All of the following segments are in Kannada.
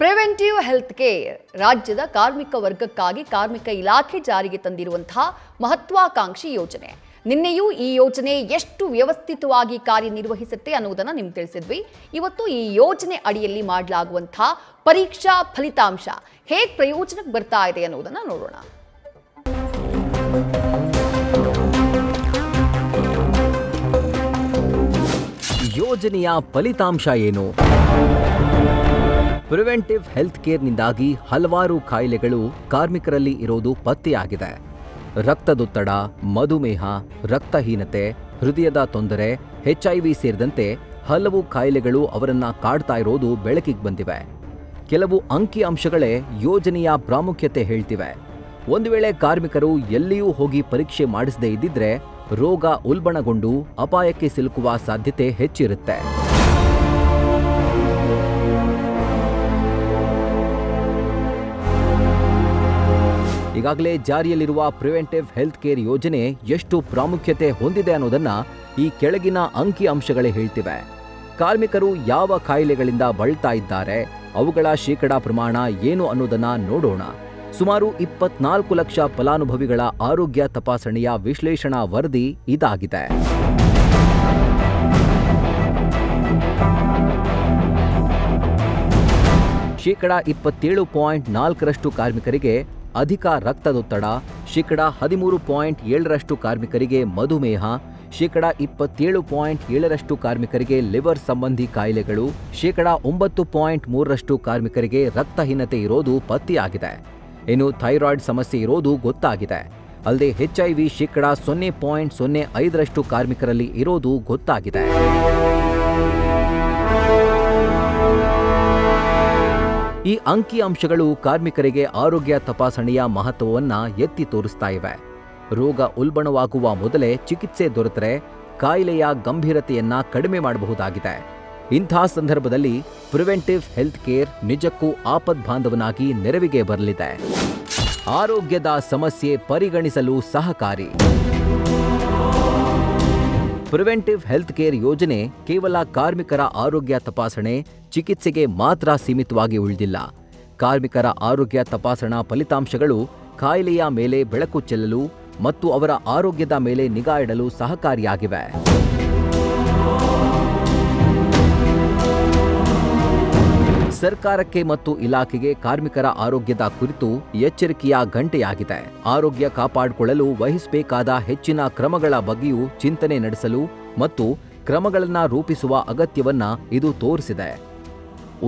ಪ್ರಿವೆಂಟಿವ್ ಹೆಲ್ತ್ ಕೇರ್ ರಾಜ್ಯದ ಕಾರ್ಮಿಕ ವರ್ಗಕ್ಕಾಗಿ ಕಾರ್ಮಿಕ ಇಲಾಖೆ ಜಾರಿಗೆ ತಂದಿರುವಂತಹ ಮಹತ್ವಾಕಾಂಕ್ಷಿ ಯೋಜನೆ. ನಿನ್ನೆಯೂ ಈ ಯೋಜನೆ ಎಷ್ಟು ವ್ಯವಸ್ಥಿತವಾಗಿ ಕಾರ್ಯನಿರ್ವಹಿಸುತ್ತೆ ಅನ್ನೋದನ್ನ ನಿಮಗೆ ತಿಳಿಸಿದ್ವಿ. ಇವತ್ತು ಈ ಯೋಜನೆ ಅಡಿಯಲ್ಲಿ ಮಾಡಲಾಗುವಂತಹ ಪರೀಕ್ಷಾ ಫಲಿತಾಂಶ ಹೇಗೆ ಪ್ರಯೋಜನಕ್ಕೆ ಬರ್ತಾ ಇದೆ ಅನ್ನೋದನ್ನ ನೋಡೋಣ. ಯೋಜನೆಯ ಫಲಿತಾಂಶ ಏನು? ಪ್ರಿವೆಂಟಿವ್ ಹೆಲ್ತ್ ಕೇರ್ನಿಂದಾಗಿ ಹಲವಾರು ಕಾಯಿಲೆಗಳು ಕಾರ್ಮಿಕರಲ್ಲಿ ಇರೋದು ಪತ್ತೆಯಾಗಿದೆ. ರಕ್ತದೊತ್ತಡ, ಮಧುಮೇಹ, ರಕ್ತಹೀನತೆ, ಹೃದಯದ ತೊಂದರೆ, HIV ಸೇರಿದಂತೆ ಹಲವು ಕಾಯಿಲೆಗಳು ಅವರನ್ನ ಕಾಡ್ತಾ ಇರೋದು ಬೆಳಕಿಗೆ ಬಂದಿವೆ. ಕೆಲವು ಅಂಕಿ ಅಂಶಗಳೇ ಯೋಜನೆಯ ಪ್ರಾಮುಖ್ಯತೆ ಹೇಳ್ತಿವೆ. ಒಂದು ವೇಳೆ ಕಾರ್ಮಿಕರು ಎಲ್ಲಿಯೂ ಹೋಗಿ ಪರೀಕ್ಷೆ ಮಾಡಿಸದೇ ಇದ್ದಿದ್ರೆ ರೋಗ ಉಲ್ಬಣಗೊಂಡು ಅಪಾಯಕ್ಕೆ ಸಿಲುಕುವ ಸಾಧ್ಯತೆ ಹೆಚ್ಚಿರುತ್ತೆ. ಈಗಾಗಲೇ ಜಾರಿಯಲ್ಲಿರುವ ಪ್ರಿವೆಂಟಿವ್ ಹೆಲ್ತ್ ಕೇರ್ ಯೋಜನೆ ಎಷ್ಟು ಪ್ರಾಮುಖ್ಯತೆ ಹೊಂದಿದೆ ಅನ್ನೋದನ್ನ ಈ ಕೆಳಗಿನ ಅಂಕಿ ಅಂಶಗಳೇ ಹೇಳ್ತಿವೆ. ಕಾರ್ಮಿಕರು ಯಾವ ಕಾಯಿಲೆಗಳಿಂದ ಬಳಲ್ತಾ ಇದ್ದಾರೆ, ಅವುಗಳ ಶೇಕಡಾ ಪ್ರಮಾಣ ಏನು ಅನ್ನೋದನ್ನ ನೋಡೋಣ. ಸುಮಾರು 24 ಲಕ್ಷ ಫಲಾನುಭವಿಗಳ ಆರೋಗ್ಯ ತಪಾಸಣೆಯ ವಿಶ್ಲೇಷಣಾ ವರದಿ ಇದಾಗಿದೆ. ಶೇಕಡಾ 27.4% ಕಾರ್ಮಿಕರಿಗೆ ಅಧಿಕ ರಕ್ತದೊತ್ತಡ, ಶೇಕಡಾ 13.7% ಕಾರ್ಮಿಕರಿಗೆ ಮಧುಮೇಹ, ಶೇಕಡಾ 27.7% ಕಾರ್ಮಿಕರಿಗೆ ಲಿವರ್ ಸಂಬಂಧಿ ಕಾಯಿಲೆಗಳು, ಶೇಕಡಾ 9.3% ಕಾರ್ಮಿಕರಿಗೆ ರಕ್ತಹೀನತೆ ಇರೋದು ಪತ್ತೆಯಾಗಿದೆ. ಇನ್ನು ಥೈರಾಯ್ಡ್ ಸಮಸ್ಯೆ ಇರೋದು ಗೊತ್ತಾಗಿದೆ. ಅಲ್ಲದೆ HIV ಶೇಕಡಾ 0.05% ಕಾರ್ಮಿಕರಲ್ಲಿ ಇರೋದು ಗೊತ್ತಾಗಿದೆ. ಈ ಅಂಕಿ ಅಂಶಗಳು ಕಾರ್ಮಿಕರಿಗೆ ಆರೋಗ್ಯ ತಪಾಸಣೆಯ ಮಹತ್ವವನ್ನ ಎತ್ತಿ ತೋರಿಸ್ತಾ ಇವೆ. ರೋಗ ಉಲ್ಬಣವಾಗುವ ಮೊದಲೇ ಚಿಕಿತ್ಸೆ ದೊರೆತರೆ ಕಾಯಿಲೆಯ ಗಂಭೀರತೆಯನ್ನ ಕಡಿಮೆ ಮಾಡಬಹುದಾಗಿದೆ. ಇಂಥ ಸಂದರ್ಭದಲ್ಲಿ ಪ್ರಿವೆಂಟಿವ್ ಹೆಲ್ತ್ ಕೇರ್ ನಿಜಕ್ಕೂ ಆಪದ್ಬಾಂಧವನಾಗಿ ನೆರವಿಗೆ ಬರಲಿದೆ. ಆರೋಗ್ಯದ ಸಮಸ್ಯೆ ಪರಿಗಣಿಸಲು ಸಹಕಾರಿ. ಪ್ರಿವೆಂಟಿವ್ ಹೆಲ್ತ್ ಕೇರ್ ಯೋಜನೆ ಕೇವಲ ಕಾರ್ಮಿಕರ ಆರೋಗ್ಯ ತಪಾಸಣೆ, ಚಿಕಿತ್ಸೆಗೆ ಮಾತ್ರ ಸೀಮಿತವಾಗಿ ಉಳಿದಿಲ್ಲ. ಕಾರ್ಮಿಕರ ಆರೋಗ್ಯ ತಪಾಸಣಾ ಫಲಿತಾಂಶಗಳು ಕಾಯಿಲೆಯ ಮೇಲೆ ಬೆಳಕು ಚೆಲ್ಲಲು ಮತ್ತು ಅವರ ಆರೋಗ್ಯದ ಮೇಲೆ ನಿಗಾ ಇಡಲು ಸಹಕಾರಿಯಾಗಿವೆ. ಸರ್ಕಾರಕ್ಕೆ ಮತ್ತು ಇಲಾಖೆಗೆ ಕಾರ್ಮಿಕರ ಆರೋಗ್ಯದ ಕುರಿತು ಎಚ್ಚರಿಕೆಯ ಗಂಟೆಯಾಗಿದೆ. ಆರೋಗ್ಯ ಕಾಪಾಡಿಕೊಳ್ಳಲು ವಹಿಸಬೇಕಾದ ಹೆಚ್ಚಿನ ಕ್ರಮಗಳ ಬಗ್ಗೆಯೂ ಚಿಂತನೆ ನಡೆಸಲು ಮತ್ತು ಕ್ರಮಗಳನ್ನು ರೂಪಿಸುವ ಅಗತ್ಯವನ್ನ ಇದು ತೋರಿಸಿದೆ.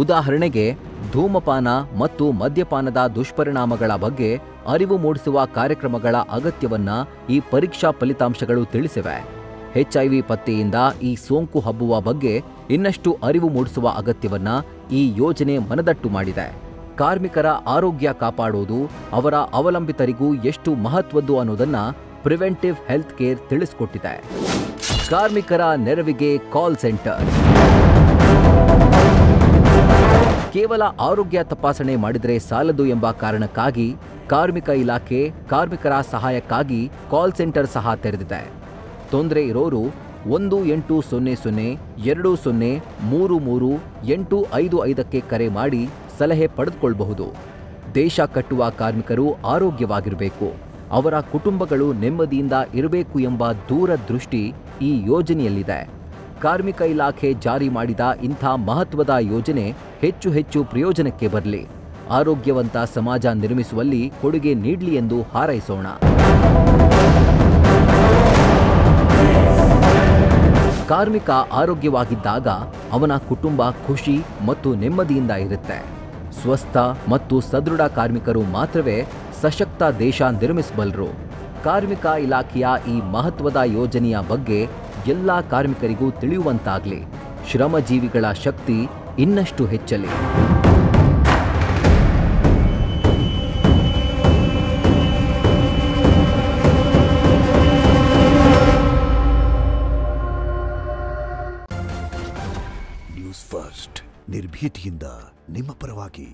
ಉದಾಹರಣೆಗೆ, ಧೂಮಪಾನ ಮತ್ತು ಮದ್ಯಪಾನದ ದುಷ್ಪರಿಣಾಮಗಳ ಬಗ್ಗೆ ಅರಿವು ಮೂಡಿಸುವ ಕಾರ್ಯಕ್ರಮಗಳ ಅಗತ್ಯವನ್ನ ಈ ಪರೀಕ್ಷಾ ಫಲಿತಾಂಶಗಳು ತಿಳಿಸಿವೆ. HIV ಪತ್ತೆಯಿಂದ ಈ ಸೋಂಕು ಹಬ್ಬುವ ಬಗ್ಗೆ ಇನ್ನಷ್ಟು ಅರಿವು ಮೂಡಿಸುವ ಅಗತ್ಯವನ್ನ ಈ ಯೋಜನೆ ಮನದಟ್ಟು ಮಾಡಿದೆ. ಕಾರ್ಮಿಕರ ಆರೋಗ್ಯ ಕಾಪಾಡುವುದು ಅವರ ಅವಲಂಬಿತರಿಗೂ ಎಷ್ಟು ಮಹತ್ವದ್ದು ಅನ್ನೋದನ್ನ ಪ್ರಿವೆಂಟಿವ್ ಹೆಲ್ತ್ ಕೇರ್ ತಿಳಿಸಿಕೊಟ್ಟಿದೆ. ಕಾರ್ಮಿಕರ ನೆರವಿಗೆ ಕಾಲ್ ಸೆಂಟರ್. ಕೇವಲ ಆರೋಗ್ಯ ತಪಾಸಣೆ ಮಾಡಿದರೆ ಸಾಲದು ಎಂಬ ಕಾರಣಕ್ಕಾಗಿ ಕಾರ್ಮಿಕ ಇಲಾಖೆ ಕಾರ್ಮಿಕರ ಸಹಾಯಕ್ಕಾಗಿ ಕಾಲ್ ಸೆಂಟರ್ ಸಹ ತೆರೆದಿದೆ. ತೊಂದರೆ ಇರೋರು 1800-20-33-855ಕ್ಕೆ ಕರೆ ಮಾಡಿ ಸಲಹೆ ಪಡೆದುಕೊಳ್ಳಬಹುದು. ದೇಶ ಕಟ್ಟುವ ಕಾರ್ಮಿಕರು ಆರೋಗ್ಯವಾಗಿರಬೇಕು, ಅವರ ಕುಟುಂಬಗಳು ನೆಮ್ಮದಿಯಿಂದ ಇರಬೇಕು ಎಂಬ ದೂರದೃಷ್ಟಿ ಈ ಯೋಜನೆಯಲ್ಲಿದೆ. ಕಾರ್ಮಿಕ ಇಲಾಖೆ ಜಾರಿ ಮಾಡಿದ ಇಂಥ ಮಹತ್ವದ ಯೋಜನೆ ಹೆಚ್ಚು ಹೆಚ್ಚು ಪ್ರಯೋಜನಕ್ಕೆ ಬರಲಿ, ಆರೋಗ್ಯವಂತ ಸಮಾಜ ನಿರ್ಮಿಸುವಲ್ಲಿ ಕೊಡುಗೆ ನೀಡಲಿ ಎಂದು ಹಾರೈಸೋಣ. ಕಾರ್ಮಿಕ ಆರೋಗ್ಯವಾಗಿದ್ದಾಗ ಅವನ ಕುಟುಂಬ ಖುಷಿ ಮತ್ತು ನೆಮ್ಮದಿಯಿಂದ ಇರುತ್ತೆ. ಸ್ವಸ್ಥ ಮತ್ತು ಸದೃಢ ಕಾರ್ಮಿಕರು ಮಾತ್ರವೇ ಸಶಕ್ತ ದೇಶ ನಿರ್ಮಿಸಬಲ್ಲರು. ಕಾರ್ಮಿಕ ಇಲಾಖೆಯ ಈ ಮಹತ್ವದ ಯೋಜನೆಯ ಬಗ್ಗೆ ಎಲ್ಲ ಕಾರ್ಮಿಕರಿಗೂ ತಿಳಿಯುವಂತಾಗಲಿ. ಶ್ರಮಜೀವಿಗಳ ಶಕ್ತಿ ಇನ್ನಷ್ಟು ಹೆಚ್ಚಲಿ. ನ್ಯೂಸ್ ಫಸ್ಟ್, ನಿರ್ಭೀತಿಯಿಂದ ನಿಮ್ಮ ಪರವಾಗಿ.